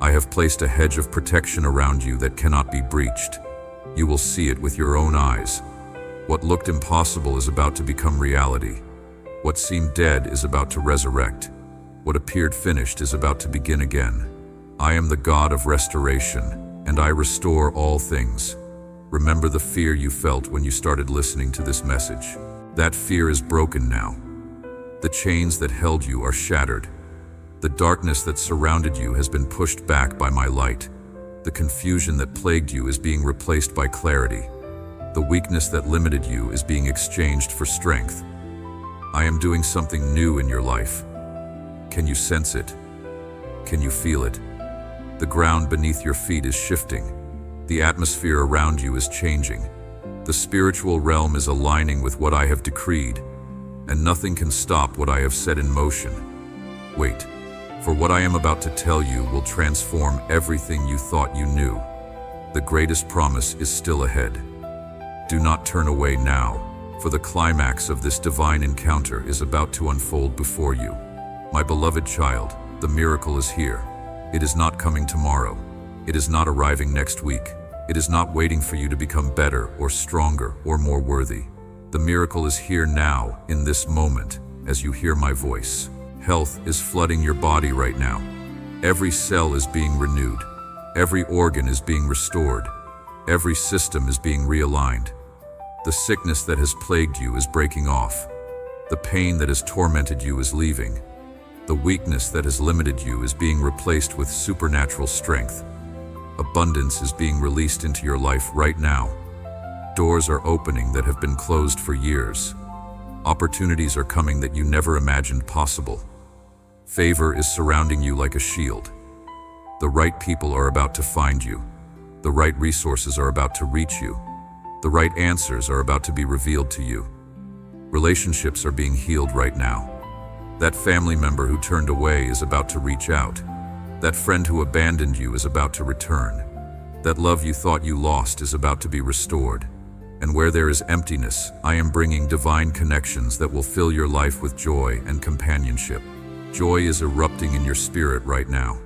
I have placed a hedge of protection around you that cannot be breached. You will see it with your own eyes. What looked impossible is about to become reality. What seemed dead is about to resurrect. What appeared finished is about to begin again. I am the God of restoration, and I restore all things. Remember the fear you felt when you started listening to this message. That fear is broken now. The chains that held you are shattered. The darkness that surrounded you has been pushed back by my light. The confusion that plagued you is being replaced by clarity. The weakness that limited you is being exchanged for strength. I am doing something new in your life. Can you sense it? Can you feel it? The ground beneath your feet is shifting. The atmosphere around you is changing. The spiritual realm is aligning with what I have decreed, and nothing can stop what I have set in motion. Wait, for what I am about to tell you will transform everything you thought you knew. The greatest promise is still ahead. Do not turn away now, for the climax of this divine encounter is about to unfold before you. My beloved child, the miracle is here. It is not coming tomorrow. It is not arriving next week. It is not waiting for you to become better or stronger or more worthy. The miracle is here now, in this moment, as you hear my voice. Health is flooding your body right now. Every cell is being renewed. Every organ is being restored. Every system is being realigned. The sickness that has plagued you is breaking off. The pain that has tormented you is leaving. The weakness that has limited you is being replaced with supernatural strength. Abundance is being released into your life right now. Doors are opening that have been closed for years. Opportunities are coming that you never imagined possible. Favor is surrounding you like a shield. The right people are about to find you. The right resources are about to reach you. The right answers are about to be revealed to you. Relationships are being healed right now. That family member who turned away is about to reach out. That friend who abandoned you is about to return. That love you thought you lost is about to be restored. And where there is emptiness, I am bringing divine connections that will fill your life with joy and companionship. Joy is erupting in your spirit right now.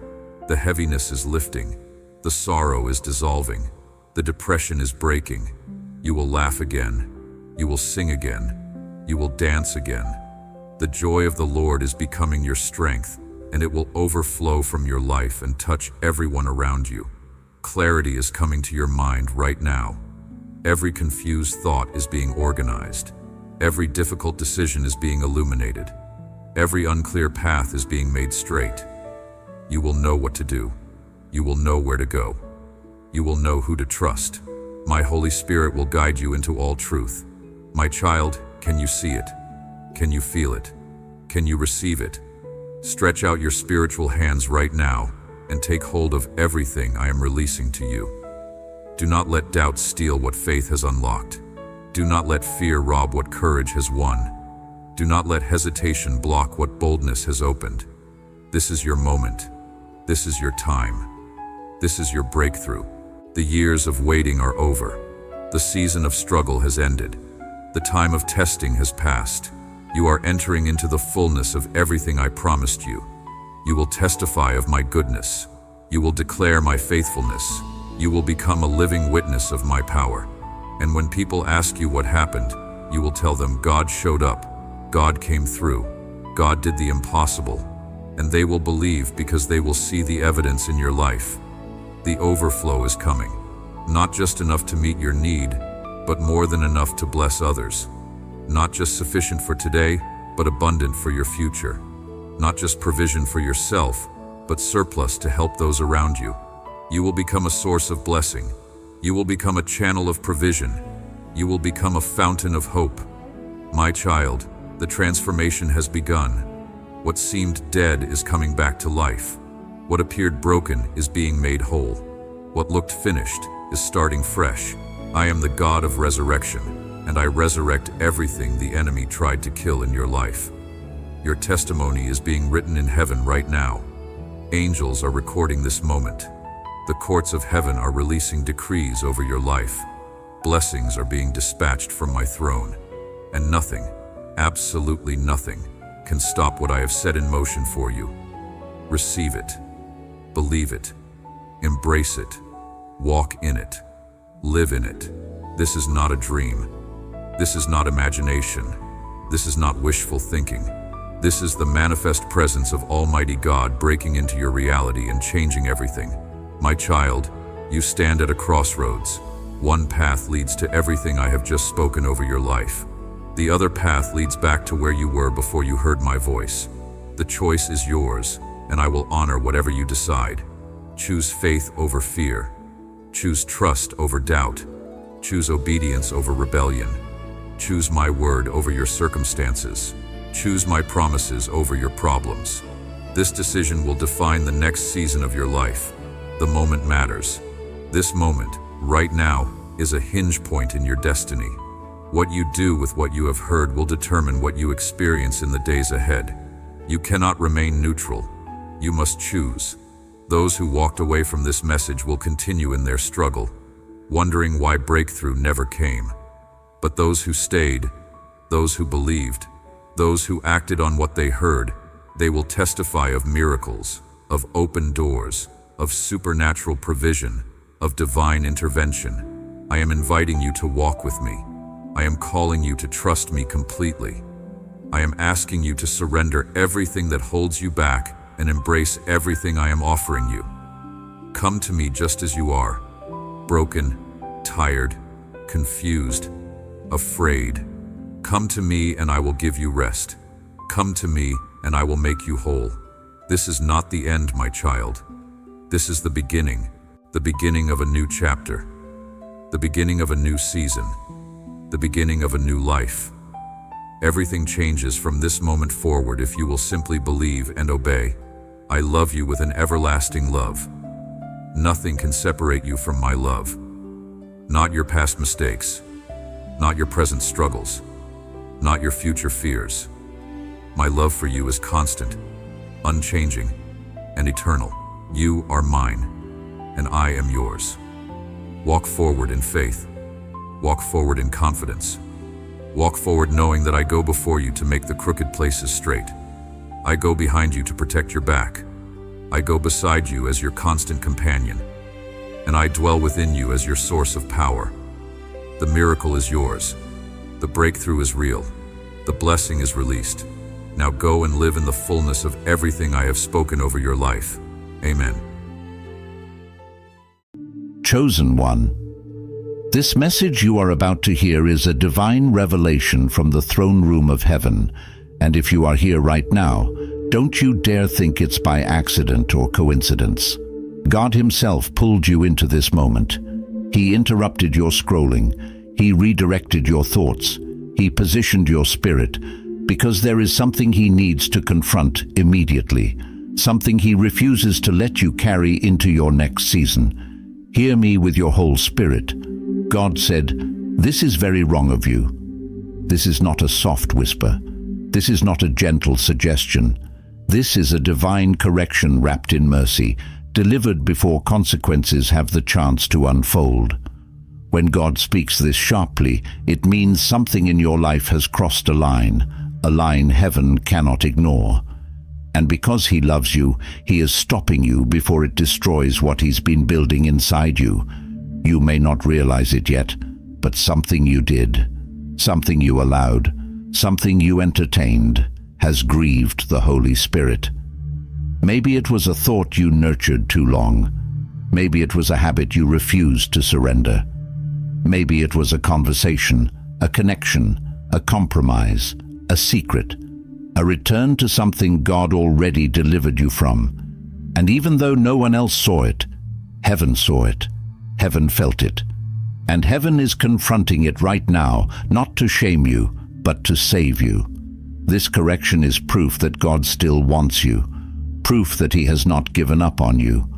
The heaviness is lifting. The sorrow is dissolving. The depression is breaking. You will laugh again. You will sing again. You will dance again. The joy of the Lord is becoming your strength, and it will overflow from your life and touch everyone around you. Clarity is coming to your mind right now. Every confused thought is being organized. Every difficult decision is being illuminated. Every unclear path is being made straight. You will know what to do. You will know where to go. You will know who to trust. My Holy Spirit will guide you into all truth. My child, can you see it? Can you feel it? Can you receive it? Stretch out your spiritual hands right now and take hold of everything I am releasing to you. Do not let doubt steal what faith has unlocked. Do not let fear rob what courage has won. Do not let hesitation block what boldness has opened. This is your moment. This is your time. This is your breakthrough. The years of waiting are over. The season of struggle has ended. The time of testing has passed. You are entering into the fullness of everything I promised you. You will testify of my goodness. You will declare my faithfulness. You will become a living witness of my power. And when people ask you what happened, you will tell them God showed up. God came through. God did the impossible. And they will believe because they will see the evidence in your life. The overflow is coming. Not just enough to meet your need, but more than enough to bless others. Not just sufficient for today, but abundant for your future. Not just provision for yourself, but surplus to help those around you. You will become a source of blessing. You will become a channel of provision. You will become a fountain of hope. My child, the transformation has begun. What seemed dead is coming back to life. What appeared broken is being made whole. What looked finished is starting fresh. I am the God of resurrection, and I resurrect everything the enemy tried to kill in your life. Your testimony is being written in heaven right now. Angels are recording this moment. The courts of heaven are releasing decrees over your life. Blessings are being dispatched from my throne. And nothing, absolutely nothing, can stop what I have set in motion for you. Receive it. Believe it. Embrace it. Walk in it. Live in it. This is not a dream. This is not imagination. This is not wishful thinking. This is the manifest presence of Almighty God breaking into your reality and changing everything. My child, you stand at a crossroads. One path leads to everything I have just spoken over your life. The other path leads back to where you were before you heard my voice. The choice is yours, and I will honor whatever you decide. Choose faith over fear. Choose trust over doubt. Choose obedience over rebellion. Choose my word over your circumstances. Choose my promises over your problems. This decision will define the next season of your life. The moment matters. This moment, right now, is a hinge point in your destiny. What you do with what you have heard will determine what you experience in the days ahead. You cannot remain neutral. You must choose. Those who walked away from this message will continue in their struggle, wondering why breakthrough never came. But those who stayed, those who believed, those who acted on what they heard, they will testify of miracles, of open doors, of supernatural provision, of divine intervention. I am inviting you to walk with me. I am calling you to trust me completely. I am asking you to surrender everything that holds you back and embrace everything I am offering you. Come to me just as you are, broken, tired, confused, afraid. Come to me and I will give you rest. Come to me and I will make you whole. This is not the end, my child. This is the beginning of a new chapter, the beginning of a new season, the beginning of a new life. Everything changes from this moment forward if you will simply believe and obey. I love you with an everlasting love. Nothing can separate you from my love. Not your past mistakes, not your present struggles, not your future fears. My love for you is constant, unchanging, and eternal. You are mine, and I am yours. Walk forward in faith. Walk forward in confidence. Walk forward knowing that I go before you to make the crooked places straight. I go behind you to protect your back. I go beside you as your constant companion, and I dwell within you as your source of power. The miracle is yours. The breakthrough is real. The blessing is released. Now go and live in the fullness of everything I have spoken over your life. Amen. Chosen one. This message you are about to hear is a divine revelation from the throne room of heaven, and if you are here right now, don't you dare think it's by accident or coincidence. God Himself pulled you into this moment. He interrupted your scrolling. He redirected your thoughts. He positioned your spirit, because there is something He needs to confront immediately, something He refuses to let you carry into your next season. Hear me with your whole spirit. God said, "This is very wrong of you." This is not a soft whisper. This is not a gentle suggestion. This is a divine correction wrapped in mercy, delivered before consequences have the chance to unfold. When God speaks this sharply, it means something in your life has crossed a line heaven cannot ignore. And because He loves you, He is stopping you before it destroys what He's been building inside you. You may not realize it yet, but something you did, something you allowed, something you entertained, has grieved the Holy Spirit. Maybe it was a thought you nurtured too long. Maybe it was a habit you refused to surrender. Maybe it was a conversation, a connection, a compromise, a secret, a return to something God already delivered you from. And even though no one else saw it, heaven saw it. Heaven felt it. And heaven is confronting it right now, not to shame you, but to save you. This correction is proof that God still wants you, proof that He has not given up on you,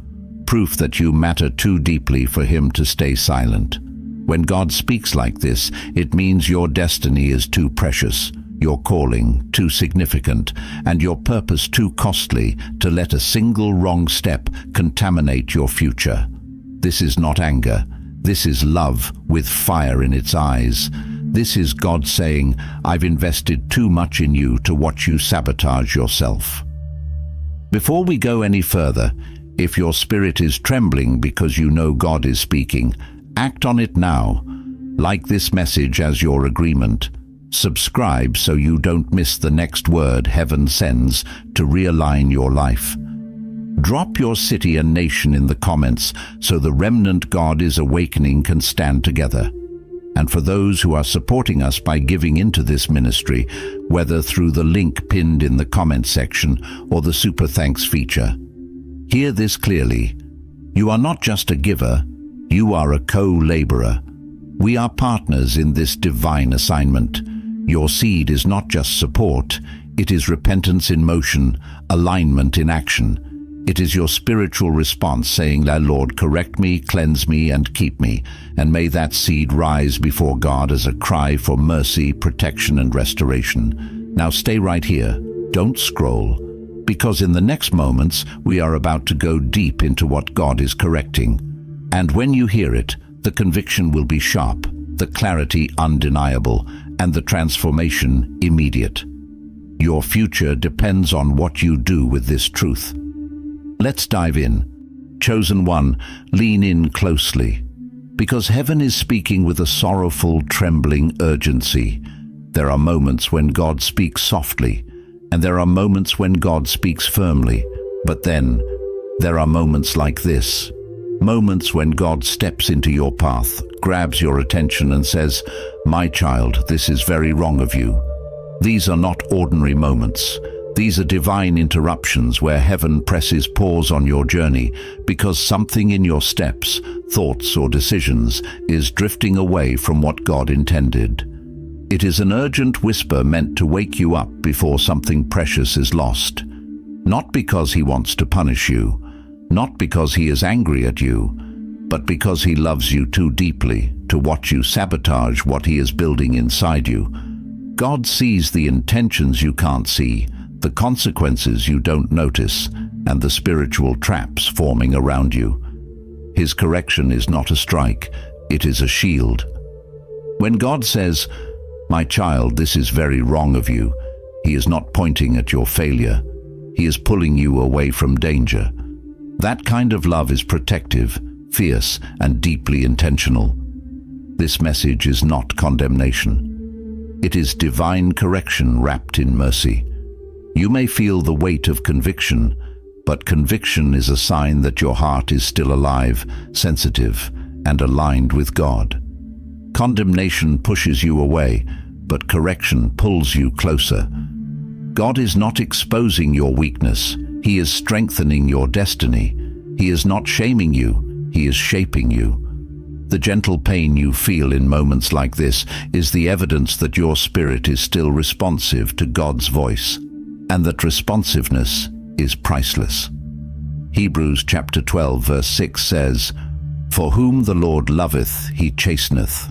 proof that you matter too deeply for Him to stay silent. When God speaks like this, it means your destiny is too precious, your calling too significant, and your purpose too costly to let a single wrong step contaminate your future. This is not anger. This is love with fire in its eyes. This is God saying, I've invested too much in you to watch you sabotage yourself. Before we go any further, if your spirit is trembling because you know God is speaking, act on it now. Like this message as your agreement. Subscribe so you don't miss the next word heaven sends to realign your life. Drop your city and nation in the comments so the remnant God is awakening can stand together. And for those who are supporting us by giving into this ministry, whether through the link pinned in the comment section or the Super Thanks feature, hear this clearly. You are not just a giver, you are a co-laborer. We are partners in this divine assignment. Your seed is not just support, it is repentance in motion, alignment in action. It is your spiritual response saying, Lord, correct me, cleanse me, and keep me. And may that seed rise before God as a cry for mercy, protection, and restoration. Now stay right here. Don't scroll, because in the next moments we are about to go deep into what God is correcting. And when you hear it, the conviction will be sharp, the clarity undeniable, and the transformation immediate. Your future depends on what you do with this truth. Let's dive in. Chosen one, lean in closely, because heaven is speaking with a sorrowful, trembling urgency. There are moments when God speaks softly, and there are moments when God speaks firmly. But then, there are moments like this. Moments when God steps into your path, grabs your attention and says, my child, this is very wrong of you. These are not ordinary moments. These are divine interruptions where heaven presses pause on your journey because something in your steps, thoughts or decisions is drifting away from what God intended. It is an urgent whisper meant to wake you up before something precious is lost. Not because He wants to punish you, not because He is angry at you, but because He loves you too deeply to watch you sabotage what He is building inside you. God sees the intentions you can't see, the consequences you don't notice, and the spiritual traps forming around you. His correction is not a strike, it is a shield. When God says, my child, this is very wrong of you, He is not pointing at your failure. He is pulling you away from danger. That kind of love is protective, fierce, and deeply intentional. This message is not condemnation. It is divine correction wrapped in mercy. You may feel the weight of conviction, but conviction is a sign that your heart is still alive, sensitive, and aligned with God. Condemnation pushes you away, but correction pulls you closer. God is not exposing your weakness. He is strengthening your destiny. He is not shaming you. He is shaping you. The gentle pain you feel in moments like this is the evidence that your spirit is still responsive to God's voice, and that responsiveness is priceless. Hebrews chapter 12 verse 6 says, For whom the Lord loveth, He chasteneth.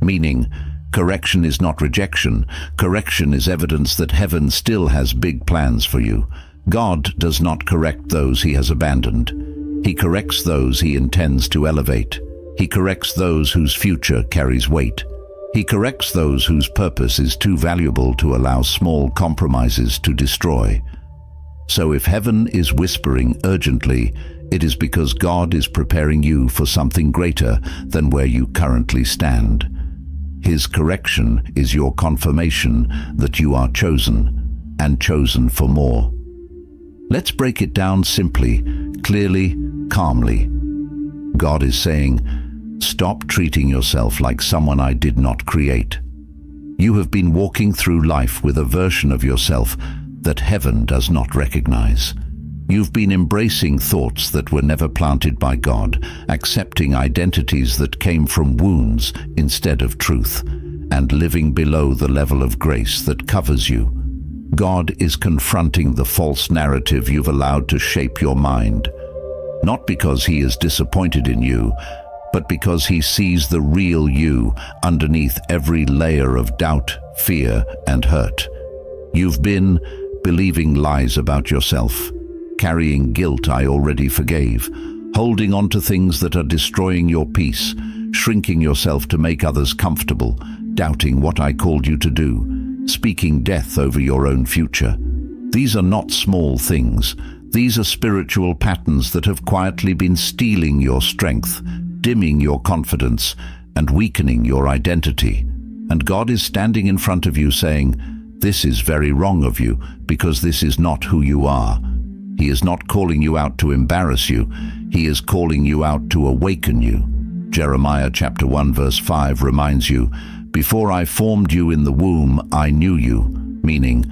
Meaning, correction is not rejection. Correction is evidence that heaven still has big plans for you. God does not correct those He has abandoned. He corrects those He intends to elevate. He corrects those whose future carries weight. He corrects those whose purpose is too valuable to allow small compromises to destroy. So if heaven is whispering urgently, it is because God is preparing you for something greater than where you currently stand. His correction is your confirmation that you are chosen, and chosen for more. Let's break it down simply, clearly, calmly. God is saying, stop treating yourself like someone I did not create. You have been walking through life with a version of yourself that heaven does not recognize. You've been embracing thoughts that were never planted by God, accepting identities that came from wounds instead of truth, and living below the level of grace that covers you. God is confronting the false narrative you've allowed to shape your mind. Not because he is disappointed in you, but because he sees the real you underneath every layer of doubt, fear, and hurt. You've been believing lies about yourself, carrying guilt I already forgave, holding on to things that are destroying your peace, shrinking yourself to make others comfortable, doubting what I called you to do, speaking death over your own future. These are not small things. These are spiritual patterns that have quietly been stealing your strength, dimming your confidence, and weakening your identity. And God is standing in front of you saying, "This is very wrong of you, because this is not who you are." He is not calling you out to embarrass you. He is calling you out to awaken you. Jeremiah chapter 1 verse 5 reminds you, "Before I formed you in the womb, I knew you," meaning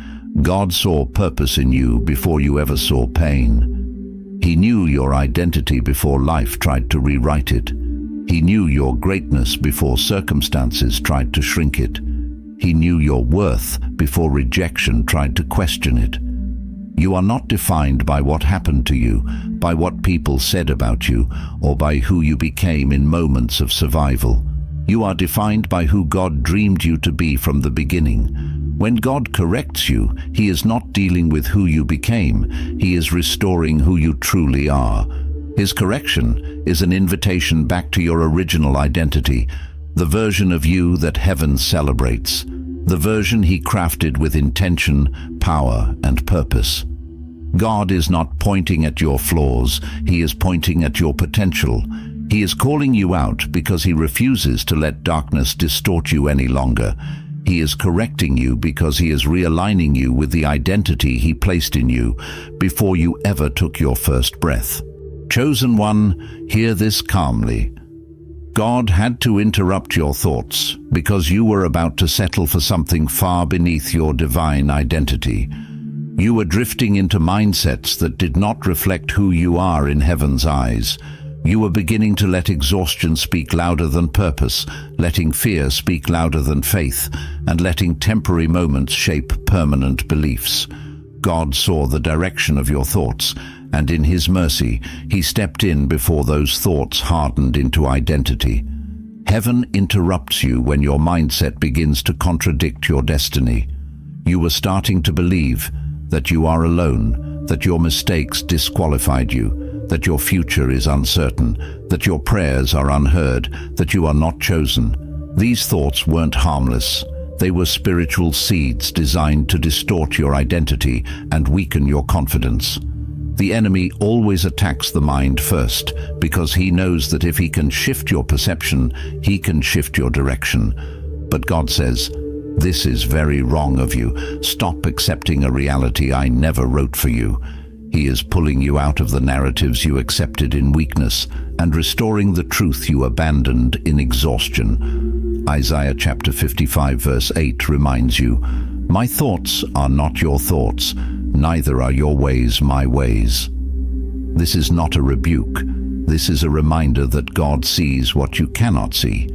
God saw purpose in you before you ever saw pain. He knew your identity before life tried to rewrite it. He knew your greatness before circumstances tried to shrink it. He knew your worth before rejection tried to question it. You are not defined by what happened to you, by what people said about you, or by who you became in moments of survival. You are defined by who God dreamed you to be from the beginning. When God corrects you, he is not dealing with who you became. He is restoring who you truly are. His correction is an invitation back to your original identity, the version of you that heaven celebrates, the version he crafted with intention, power, and purpose. God is not pointing at your flaws, he is pointing at your potential. He is calling you out because he refuses to let darkness distort you any longer. He is correcting you because he is realigning you with the identity he placed in you before you ever took your first breath. Chosen one, hear this calmly. God had to interrupt your thoughts because you were about to settle for something far beneath your divine identity. You were drifting into mindsets that did not reflect who you are in heaven's eyes. You were beginning to let exhaustion speak louder than purpose, letting fear speak louder than faith, and letting temporary moments shape permanent beliefs. God saw the direction of your thoughts, and in his mercy, he stepped in before those thoughts hardened into identity. Heaven interrupts you when your mindset begins to contradict your destiny. You were starting to believe that you are alone, that your mistakes disqualified you, that your future is uncertain, that your prayers are unheard, that you are not chosen. These thoughts weren't harmless. They were spiritual seeds designed to distort your identity and weaken your confidence. The enemy always attacks the mind first because he knows that if he can shift your perception, he can shift your direction. But God says, "This is very wrong of you. Stop accepting a reality I never wrote for you." He is pulling you out of the narratives you accepted in weakness and restoring the truth you abandoned in exhaustion. Isaiah chapter 55 verse 8 reminds you, "My thoughts are not your thoughts, neither are your ways my ways." This is not a rebuke. This is a reminder that God sees what you cannot see.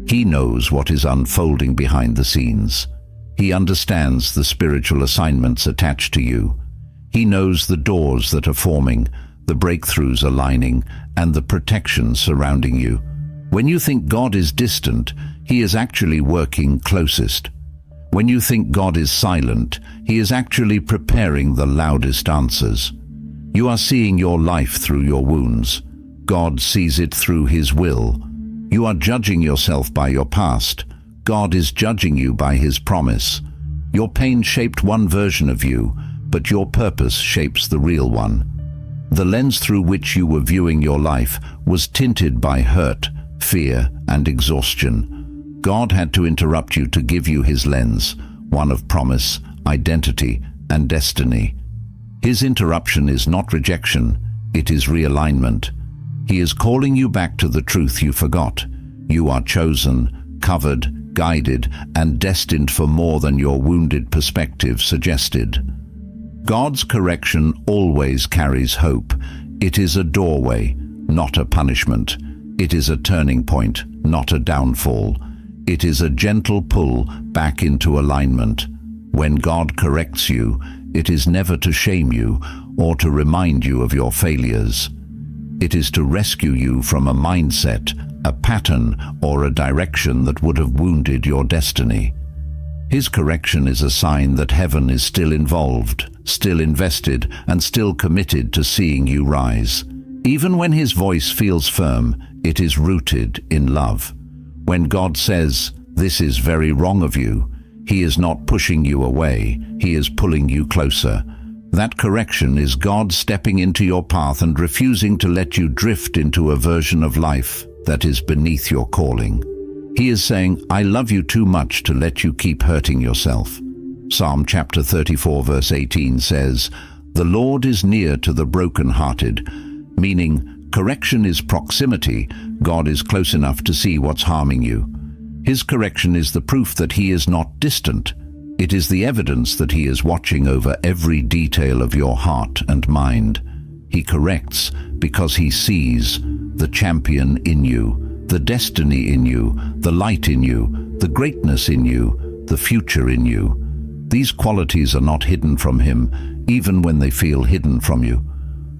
He knows what is unfolding behind the scenes. He understands the spiritual assignments attached to you. He knows the doors that are forming, the breakthroughs aligning, and the protection surrounding you. When you think God is distant, he is actually working closest. When you think God is silent, he is actually preparing the loudest answers. You are seeing your life through your wounds. God sees it through his will. You are judging yourself by your past. God is judging you by his promise. Your pain shaped one version of you, but your purpose shapes the real one. The lens through which you were viewing your life was tinted by hurt, fear, and exhaustion. God had to interrupt you to give you his lens, one of promise, identity, and destiny. His interruption is not rejection, it is realignment. He is calling you back to the truth you forgot. You are chosen, covered, guided, and destined for more than your wounded perspective suggested. God's correction always carries hope. It is a doorway, not a punishment. It is a turning point, not a downfall. It is a gentle pull back into alignment. When God corrects you, it is never to shame you or to remind you of your failures. It is to rescue you from a mindset, a pattern, or a direction that would have wounded your destiny. His correction is a sign that heaven is still involved, still invested, and still committed to seeing you rise. Even when his voice feels firm, it is rooted in love. When God says, "This is very wrong of you," he is not pushing you away, he is pulling you closer. That correction is God stepping into your path and refusing to let you drift into a version of life that is beneath your calling. He is saying, "I love you too much to let you keep hurting yourself." Psalm chapter 34 verse 18 says, "The Lord is near to the brokenhearted," meaning correction is proximity. God is close enough to see what's harming you. His correction is the proof that he is not distant. It is the evidence that he is watching over every detail of your heart and mind. He corrects because he sees the champion in you, the destiny in you, the light in you, the greatness in you, the future in you. These qualities are not hidden from him, even when they feel hidden from you.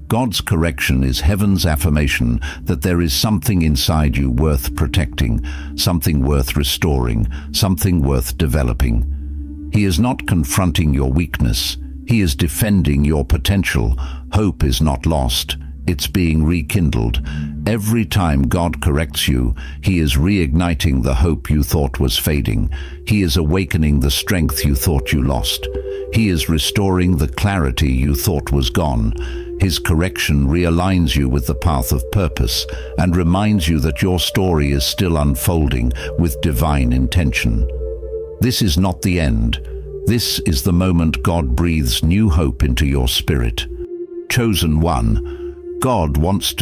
God's correction is heaven's affirmation that there is something inside you worth protecting, something worth restoring, something worth developing. He is not confronting your weakness. He is defending your potential. Hope is not lost. It's being rekindled. Every time God corrects you, he is reigniting the hope you thought was fading. He is awakening the strength you thought you lost. He is restoring the clarity you thought was gone. His correction realigns you with the path of purpose and reminds you that your story is still unfolding with divine intention. This is not the end. This is the moment God breathes new hope into your spirit. Chosen one, God wants to